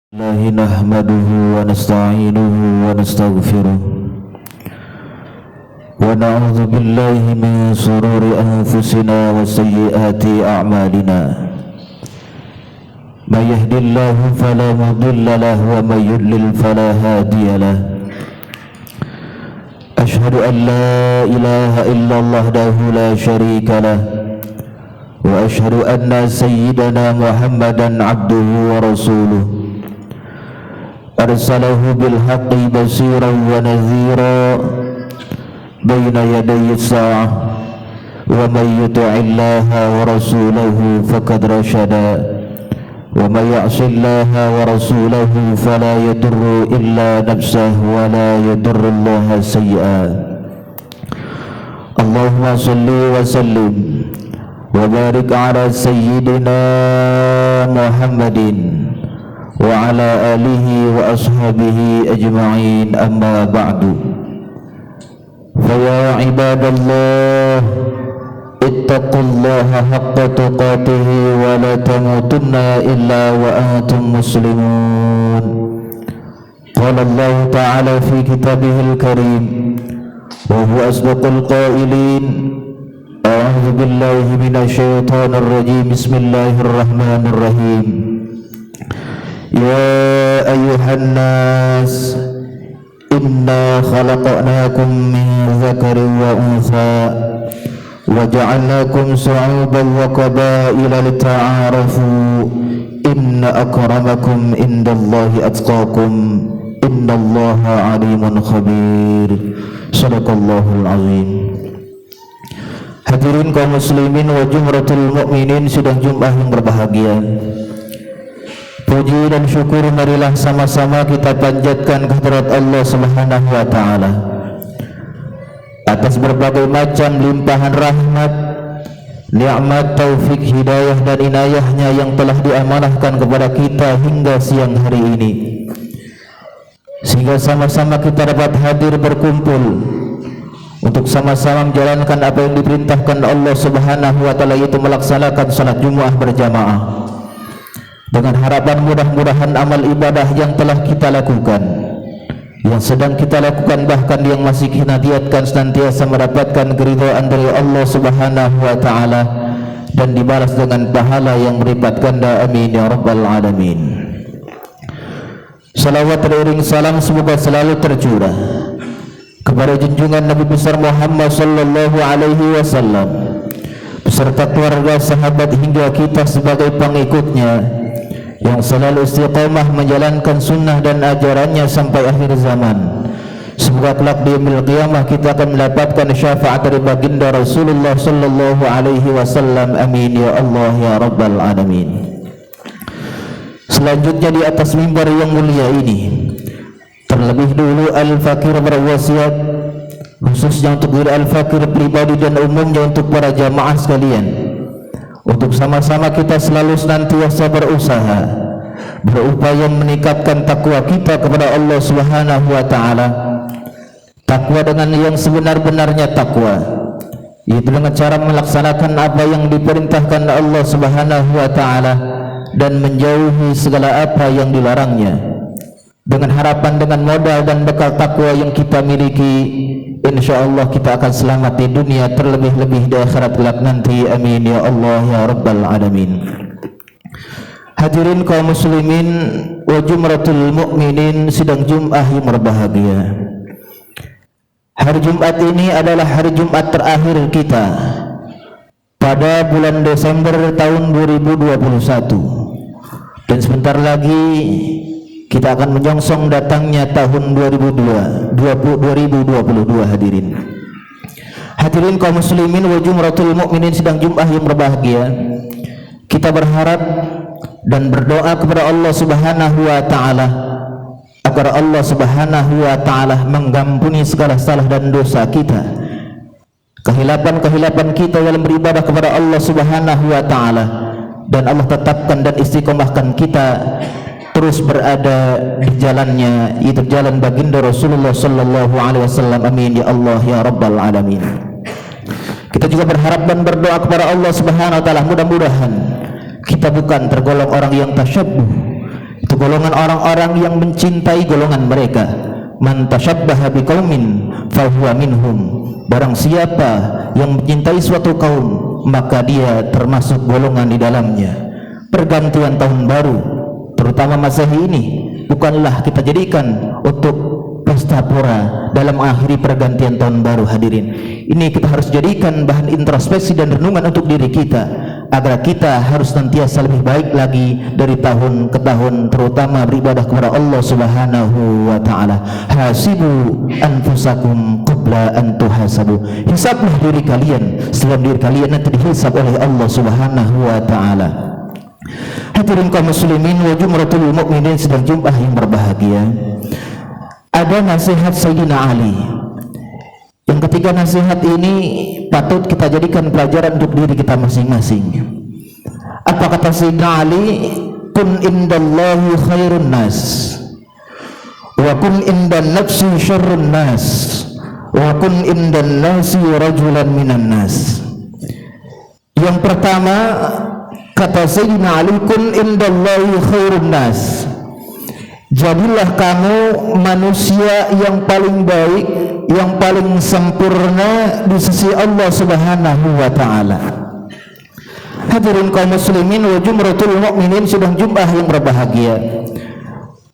الله نحمده ونستعينه ونستغفره ونعوذ بالله من شرور أنفسنا وسيئات أعمالنا من يهد الله فلا مضل له ومن يضلل فلا هادي له أشهد أن لا إله إلا الله وحده لا شريك له وأشهد أن سيدنا محمدا عبده ورسوله أرسله بالحق بشيرا ونذيرا بين يدي الساعة ومن يطع الله ورسوله فقد رشد ومن يعص الله ورسوله فلا يضر إلا نفسه ولا يضر الله شيئا اللهم صل وسلم وبارك على سيدنا محمد وعلى آله وأصحابه أجمعين أما بعد فيا عباد الله اتقوا الله حق تقاته ولا تموتن إلا وأنتم مسلمون قال الله تعالى في كتابه الكريم وهو أصدق القائلين أعوذ بالله من الشيطان الرجيم بسم الله الرحمن الرحيم يا أيها الناس إنا خلقناكم من ذكر وأنثى وجعلناكم شعوبا وقبائل لتعارفوا إن أكرمكم عند الله أتقاكم إن الله عليم خبير صدق الله العظيم. Hadirin kaum muslimin wa jumratul mukminin, sidang Jumat yang berbahagia. Puji dan syukur marilah sama-sama kita panjatkan kehadirat Allah Subhanahu wa taala atas berbagai macam limpahan rahmat, nikmat, taufik, hidayah dan inayahnya yang telah diamanahkan kepada kita hingga siang hari ini, sehingga sama-sama kita dapat hadir berkumpul untuk sama-sama menjalankan apa yang diperintahkan Allah Subhanahu wa taala, yaitu melaksanakan salat Jumat berjamaah, dengan harapan mudah-mudahan amal ibadah yang telah kita lakukan, yang sedang kita lakukan, bahkan yang masih kita niatkan senantiasa mendapatkan keridhaan dari Allah Subhanahu wa taala dan dibalas dengan pahala yang berlipat ganda, amin ya rabbal alamin. Salawat teriring salam semoga selalu tercurah kepada junjungan Nabi besar Muhammad sallallahu alaihi wasallam beserta keluarga, sahabat hingga kita sebagai pengikutnya yang selalu istiqamah menjalankan sunnah dan ajarannya sampai akhir zaman. Semoga kelak di yaumil qiyamah kita akan mendapatkan syafaat dari baginda Rasulullah sallallahu alaihi wasallam, amin ya Allah ya rabbal alamin. Selanjutnya di atas mimbar yang mulia ini, terlebih dulu Al-Fakir berwasiat khususnya untuk diri Al-Fakir pribadi dan umumnya untuk para jamaah sekalian, untuk sama-sama kita selalu senantiasa berusaha, berupaya meningkatkan takwa kita kepada Allah Subhanahu wa taala. Takwa dengan yang sebenar-benarnya takwa, yaitu dengan cara melaksanakan apa yang diperintahkan Allah Subhanahu wa taala dan menjauhi segala apa yang dilarangnya. Dengan harapan, dengan modal dan bekal takwa yang kita miliki, insyaallah kita akan selamat di dunia, terlebih-lebih di akhirat kelak nanti, amin ya Allah ya rabbal alamin. Hadirin kaum muslimin wa jumratul mukminin, sidang Jumat yang berbahagia. Hari Jumat ini adalah hari Jumat terakhir kita pada bulan Desember tahun 2021, dan sebentar lagi kita akan menyongsong datangnya tahun 2022 hadirin. Hadirin kaum muslimin wa jumratul mukminin, sidang Jumat yang berbahagia. Kita berharap dan berdoa kepada Allah Subhanahu wa taala agar Allah Subhanahu wa taala mengampuni segala salah dan dosa kita, kehilapan-kehilapan kita dalam beribadah kepada Allah Subhanahu wa taala, dan Allah tetapkan dan istiqomahkan kita terus berada di jalannya, yaitu jalan baginda Rasulullah sallallahu alaihi wasallam, amin ya Allah ya rabbal alamin. Kita juga berharap dan berdoa kepada Allah Subhanahu wa taala, mudah-mudahan kita bukan tergolong orang yang tasyabbuh, itu golongan orang-orang yang mencintai golongan mereka. Man tashabbaha biqaumin fahuwa minhum. Barang siapa yang mencintai suatu kaum, maka dia termasuk golongan di dalamnya. Pergantian tahun baru, terutama Masehi ini, bukanlah kita jadikan untuk pesta pora dalam mengakhiri pergantian tahun baru, hadirin. Ini kita harus jadikan bahan introspeksi dan renungan untuk diri kita, agar kita harus nantiasa lebih baik lagi dari tahun ke tahun, terutama beribadah kepada Allah Subhanahu wa taala. Hasibu anfusakum qabla an tuhasabu. Hisablah diri kalian sebelum diri kalian nanti dihisab oleh Allah Subhanahu wa taala. Hadirin kaum muslimin wa jumratul mukminin sedang Jumat yang berbahagia. Ada nasihat Sayyidina Ali yang ketiga nasihat ini patut kita jadikan pelajaran untuk diri kita masing-masing. Apa kata Sayyidina Ali? Kun indallahi khairun nas wa kun indan nafsi syarrun nas wa kun indan nasi rajulan minan nas. Yang pertama kata Sayyidina Ali, kun indallahi khairun nas. Jadilah kamu manusia yang paling baik, yang paling sempurna di sisi Allah Subhanahu wa taala. Hadirin kaum muslimin wa jumratul mukminin sedang Jumat yang berbahagia.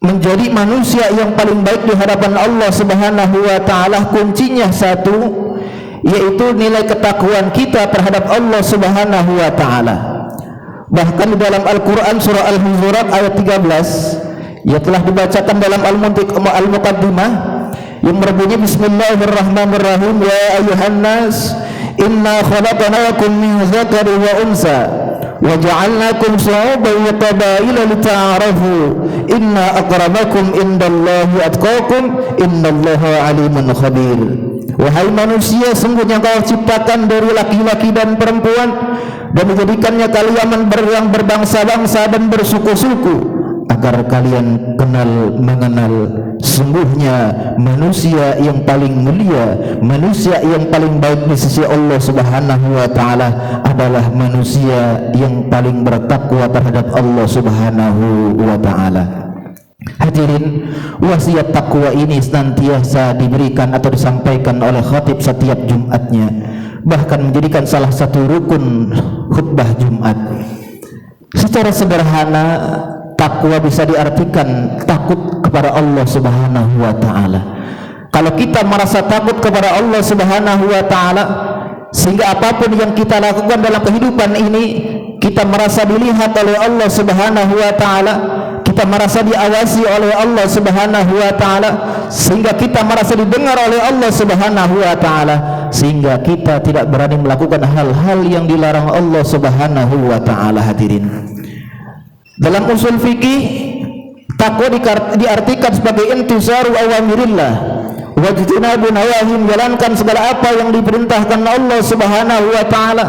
Menjadi manusia yang paling baik di hadapan Allah Subhanahu wa taala kuncinya satu, yaitu nilai ketakwaan kita terhadap Allah Subhanahu wa taala. Bahkan di dalam Al-Qur'an surah Al-Hujurat ayat 13 yang telah dibacakan dalam Al-Muqaddimah yang berbunyi Bismillahirrahmanirrahim, ya ayuhan nas inna khalaqnakum min dzakari wa unsa wa ja'alnakum syu'uban wa qabaila lita'arafu inna akramakum indallahi atqakum innallaha alimun khabir. Wahai manusia, sungguhnya kau ciptakan dari laki-laki dan perempuan dan menjadikannya kalian yang berbangsa-bangsa dan bersuku-suku, agar kalian mengenal sungguhnya manusia yang paling mulia, manusia yang paling baik di sisi Allah Subhanahu wa taala adalah manusia yang paling bertakwa terhadap Allah Subhanahu wa taala. Hadirin, wasiat takwa ini senantiasa diberikan atau disampaikan oleh khatib setiap Jumatnya, bahkan menjadikan salah satu rukun khutbah Jumat. Secara sederhana, takwa bisa diartikan takut kepada Allah Subhanahu wa taala. Kalau kita merasa takut kepada Allah Subhanahu wa taala, sehingga apapun yang kita lakukan dalam kehidupan ini kita merasa dilihat oleh Allah Subhanahu wa taala, kita merasa diawasi oleh Allah Subhanahu wa taala, sehingga kita merasa didengar oleh Allah Subhanahu wa taala, sehingga kita tidak berani melakukan hal-hal yang dilarang Allah Subhanahu wa taala. Hadirin, dalam usul fikih, takwa diartikan sebagai intisaru awamirillah wajtinabu nawahi, menjalankan segala apa yang diperintahkan Allah Subhanahu wa taala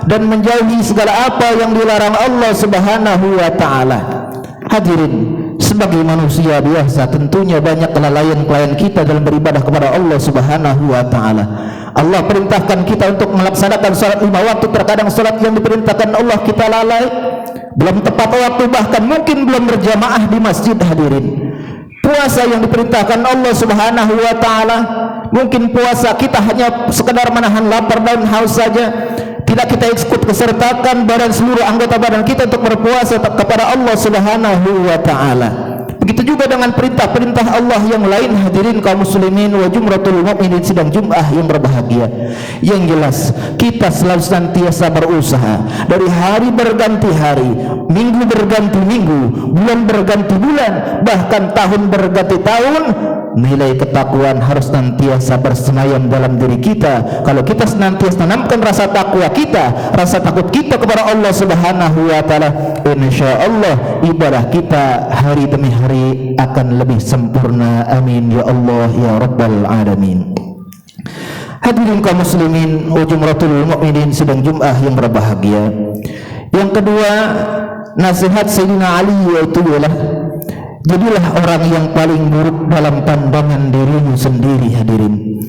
dan menjauhi segala apa yang dilarang Allah Subhanahu wa taala. Hadirin, sebagai manusia biasa tentunya banyak kelalaian kita dalam beribadah kepada Allah Subhanahu wa taala. Allah perintahkan kita untuk melaksanakan salat 5 waktu, terkadang salat yang diperintahkan Allah kita lalai, belum tepat waktu, bahkan mungkin belum berjamaah di masjid. Hadirin, puasa yang diperintahkan Allah Subhanahu wa taala, mungkin puasa kita hanya sekedar menahan lapar dan haus saja, tidak kita ikut kesertakan seluruh anggota badan kita untuk berpuasa kepada Allah Subhanahu wa taala. Begitu juga dengan perintah-perintah Allah yang lain. Hadirin kaum muslimin wa jumratul mukminin sedang Jumat yang berbahagia. Yang jelas, kita selalu senantiasa berusaha dari hari berganti hari, minggu berganti minggu, bulan berganti bulan, bahkan tahun berganti tahun. Nilai ketakwaan harus senantiasa bersemayam dalam diri kita. Kalau kita senantiasa tanamkan rasa takwa kita, rasa takut kita kepada Allah Subhanahu wa taala, insyaallah ibadah kita hari demi hari akan lebih sempurna. Amin ya Allah ya rabbal alamin. Hadirin kaum muslimin wa jumratul mukminin sedang Jumat yang berbahagia. Yang kedua, nasihat Sayyidina Ali yaitu ialah jadilah orang yang paling buruk dalam pandangan dirimu sendiri. Hadirin,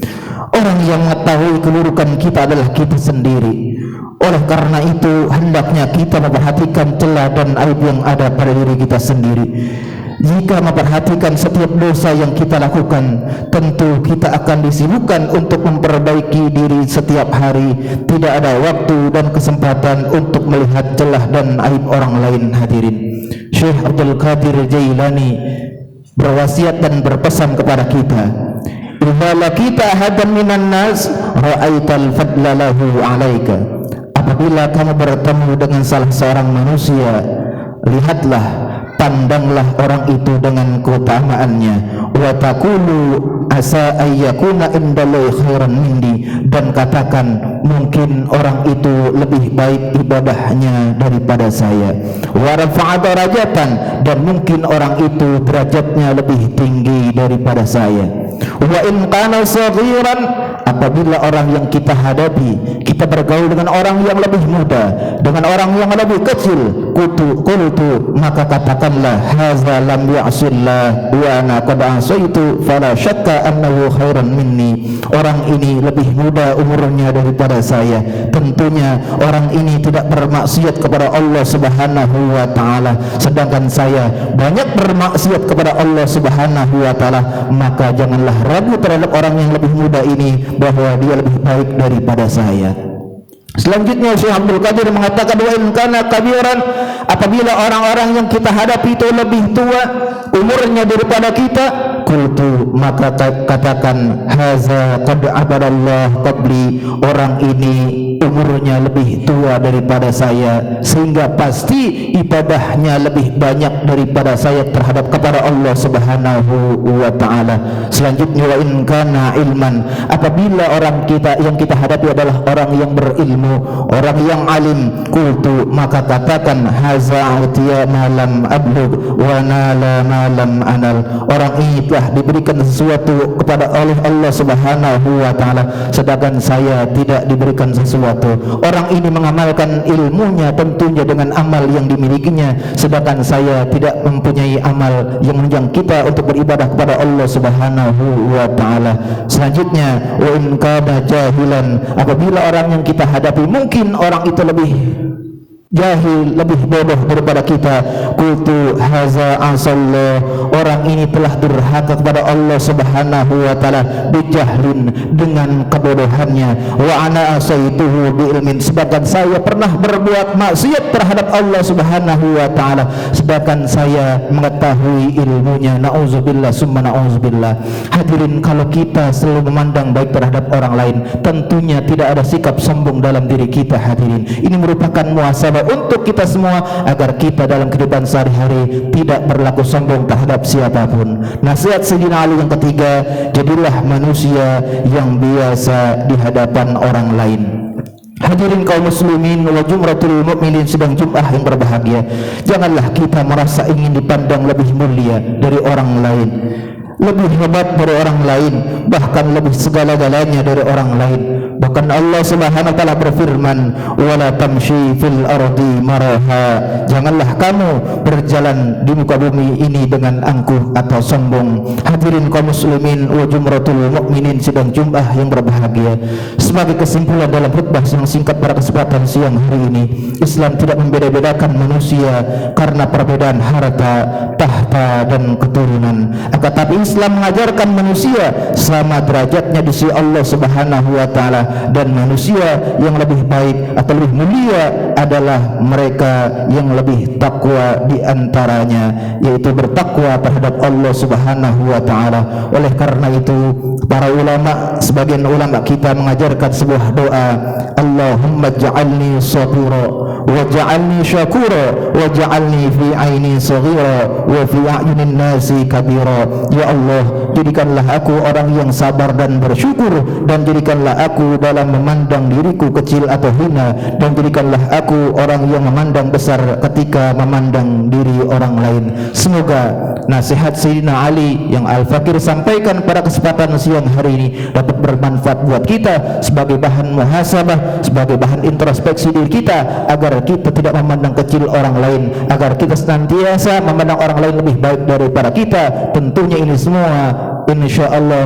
orang yang mengetahui keburukan kita adalah kita sendiri. Oleh karena itu hendaknya kita memperhatikan celah dan aib yang ada pada diri kita sendiri. Jika memperhatikan setiap dosa yang kita lakukan, tentu kita akan disibukkan untuk memperbaiki diri setiap hari. Tidak ada waktu dan kesempatan untuk melihat celah dan aib orang lain. Hadirin, Syekh Abdul Qadir Jailani berwasiat dan berpesan kepada kita, idza laqita ahadan minan nas ra'aital fadla lahu 'alaika. Apabila kamu bertemu dengan salah seorang manusia, lihatlah, pandanglah orang itu dengan keutamaannya. Wa taqulu asa ayyakuna indallahi khairan minni, dan katakan mungkin orang itu lebih baik ibadahnya daripada saya. Wa rafa'a darajatan, dan mungkin orang itu derajatnya lebih tinggi daripada saya. Wa in kana saghiran, apabila orang yang kita hadapi, kita bergaul dengan orang yang lebih muda, dengan orang yang lebih kecil, qultu, maka katakanlah haza lam ya'sillah wa ana qad asaitu fala syakka annahu khairan minni. Orang ini lebih muda umurnya daripada saya, tentunya orang ini tidak bermaksiat kepada Allah Subhanahu wa taala, sedangkan saya banyak bermaksiat kepada Allah Subhanahu wa taala. Maka janganlah ragu terhadap orang yang lebih muda ini bahwa dia lebih baik daripada saya. Selanjutnya Syekh Abdul Qadir mengatakan, wa in kana kabiran, apabila orang-orang yang kita hadapi itu lebih tua umurnya daripada kita, qultu, maka katakan haza qad abadallah qabli, orang ini umurnya lebih tua daripada saya, sehingga pasti ibadahnya lebih banyak daripada saya terhadap kepada Allah Subhanahu wa taala. Selanjutnya, wa in kana ilman, apabila orang kita yang kita hadapi adalah orang yang berilmu, orang yang alim, qultu, maka katakan haza utiya malam ablug wa nala malam anal, orang ini telah diberikan sesuatu kepada oleh Allah Subhanahu wa taala, sedangkan saya tidak diberikan sesuatu. Orang ini mengamalkan ilmunya tentunya dengan amal yang dimilikinya, sedangkan saya tidak mempunyai amal yang menunjang kita untuk beribadah kepada Allah Subhanahu wa taala. Selanjutnya, wa in kana jahilan, apabila orang yang kita hadapi mungkin orang itu lebih jahil, lebih bodoh daripada kita, qultu haza asallah, orang ini telah durhaka kepada Allah Subhanahu wa taala bijahlin, dengan kebodohannya, wa ana asaituhu biilmin, sedangkan saya pernah berbuat maksiat terhadap Allah Subhanahu wa taala, sedangkan saya mengetahui ilmunya. Nauzubillah summa nauzubillah. Hadirin, kalau kita selalu memandang baik terhadap orang lain, tentunya tidak ada sikap sombong dalam diri kita. Hadirin, ini merupakan muhasabah untuk kita semua agar kita dalam kehidupan sehari-hari tidak berlaku sombong terhadap siapapun. Nasihat Sayyidina Ali yang ketiga, jadilah manusia yang biasa di hadapan orang lain. Hadirin kaum muslimin wa jumratul mukminin sedang Jumat yang berbahagia, janganlah kita merasa ingin dipandang lebih mulia dari orang lain, lebih hebat dari orang lain, bahkan lebih segala-galanya dari orang lain. Bahkan Allah Subhanahu wa taala berfirman, wala tamshi fil ardi maraha, janganlah kamu berjalan di muka bumi ini dengan angkuh atau sombong. Hadirin kaum muslimin wa jumratul mukminin sedang Jumat yang berbahagia, sebagai kesimpulan dalam khutbah yang singkat pada kesempatan siang hari ini, Islam tidak membeda-bedakan manusia karena perbedaan harta, tahta dan keturunan, akan tapi Islam mengajarkan manusia sama derajatnya di sisi Allah Subhanahu wa taala, dan manusia yang lebih baik atau lebih mulia adalah mereka yang lebih takwa di antaranya, yaitu bertakwa terhadap Allah Subhanahu wa taala. Oleh karena itu, para ulama, sebagian ulama kita mengajarkan sebuah doa, Allahumma ja'alni sabura wa ja'alni syakura wa ja'alni fi aini saghira wa fi a'yunin nasi kabira. Ya Allah, jadikanlah aku orang yang sabar dan bersyukur, dan jadikanlah aku dalam memandang diriku kecil atau hina, dan jadikanlah aku orang yang memandang besar ketika memandang diri orang lain. Semoga nasihat Sayyidina Ali yang Al-Fakir sampaikan pada kesempatan siang hari ini dapat bermanfaat buat kita sebagai bahan muhasabah, sebagai bahan introspeksi diri kita, agar kita tidak memandang kecil orang lain, agar kita senantiasa memandang orang lain lebih baik daripada kita. Tentunya ini semua insyaallah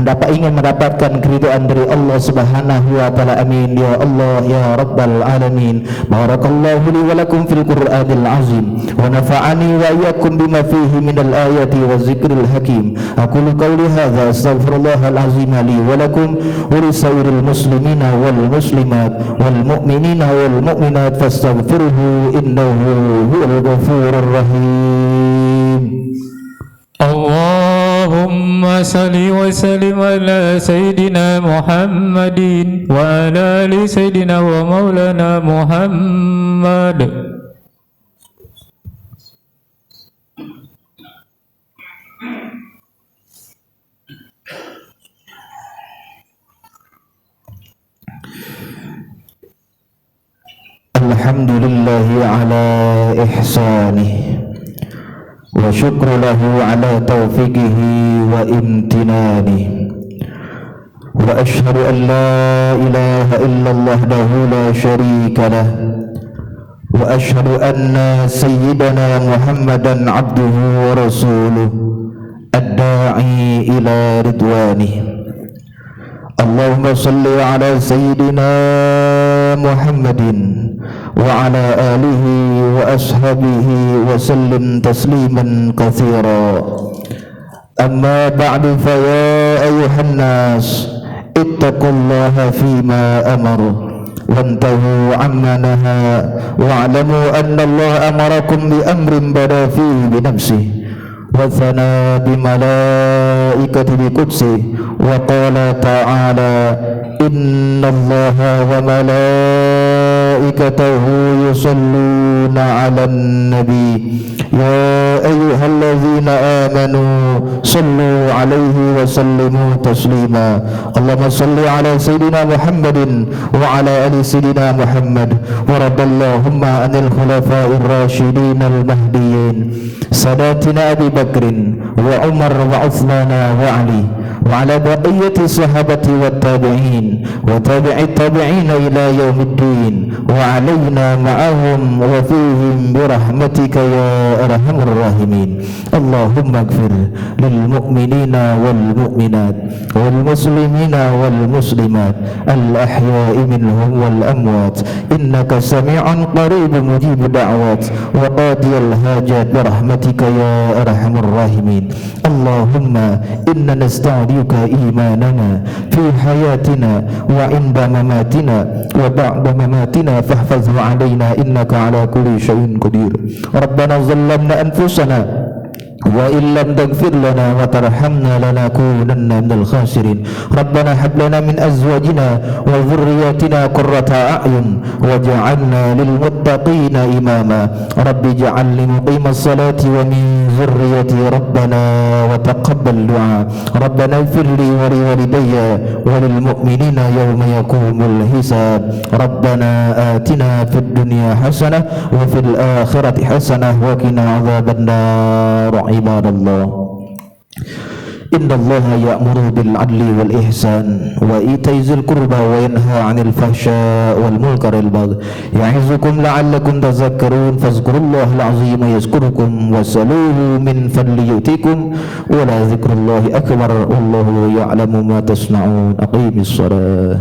ingin mendapatkan keridhaan dari Allah Subhanahu wa taala. Amin ya Allah ya rabbal alamin. Barakallahu li wa lakum fil Qur'anil azim wa nafa'ani wa iyyakum bima fihi minal ayati wa zikril hakim. Aqulu qawli hadza astaghfirullahal azim li wa lakum wa lisairil muslimina wal muslimat wal mu'minina wal mu'minat fastaghfiruhu innahu huwal ghafurur rahim. Allahumma salli wa sallim ala Sayyidina Muhammadin wa ala ali Sayyidina wa maulana Muhammad. Alhamdulillahi ala ihsanih wa syukru lahu ala taufiqihi wa imtinani wa ashhadu an la ilaha illallah dahu la syarika lah wa ashhadu anna sayyidana Muhammadan abduhu wa rasuluh ad-da'i ila ridwanih. Allahumma salli ala sayyidina Muhammadin wa ala alihi wa ashabihi wa sallim tasliman katsira. Amma ba'du, fa ya ayyuhan nas ittaqullaha fima amara wantahu amma naha wa'lamu anna Allah amarakum bi amrin bada fihi bi nafsihi wa thana bi malaikati bi qudsi wa qala ta'ala inna Allaha wa malaikatahu yusalluna 'alan nabi ya ayyuhalladzina amanu sallu 'alaihi wa sallimu taslima. Allahumma salli 'ala sayyidina Muhammadin wa 'ala ali sayyidina Muhammad wa radallahumma 'anil khulafa'ir rasyidin al-mahdiyyin sadatina Abi Bakrin wa Umar wa Uthman wa Ali wa 'ala baqiyati sahabati wat tabi'in wa tabi'it tabi'in ila yaumiddin wa 'alaina ma'ahum wa fihim bi rahmatika ya arhamar rahimin. Allahumma ighfir lil mu'minina wal mu'minat wal muslimina wal muslimat al ahya'i minhum wal amwat innaka sami'un qaribun mujib da'wat wa qadiyal hajat bi rahmatika ya arhamar rahimin. Allahumma inna nasta'diuka imanana fi hayatina wa inda mamatina wa ba'da mamatina fahfazhu alaina innaka ala kulli syai'in qadir. Rabbana zallamna anfusana wa illam taghfir lana wa tarhamna lanakunanna minal khasirin. Rabbana hab lana min azwajina wa dhurriyyatina qurrata a'yun waj'alna lil muttaqina imama. Rabbi ij'alni muqimas salati wa min dhurriyyati rabbana wa taqabbal du'a. Rabbana ighfir li wa li walidayya wa lil mu'minina yawma yaqumul hisab. Rabbana atina fid dunya hasanah wa fil akhirati hasanah wa qina adzabannar. Ibadallah, innallaha ya'muru bil 'adli wal ihsan wa ita'i dzil qurba wa yanha 'anil fahsya'i wal munkaril baghi ya'izukum la'allakum tadhakkarun. Fadhkurullahal 'azima yazkurukum was'aluhu min fadli yu'tikum wa la dzikrullahi akbar wallahu ya'lamu ma tasna'un. Aqimis shalah.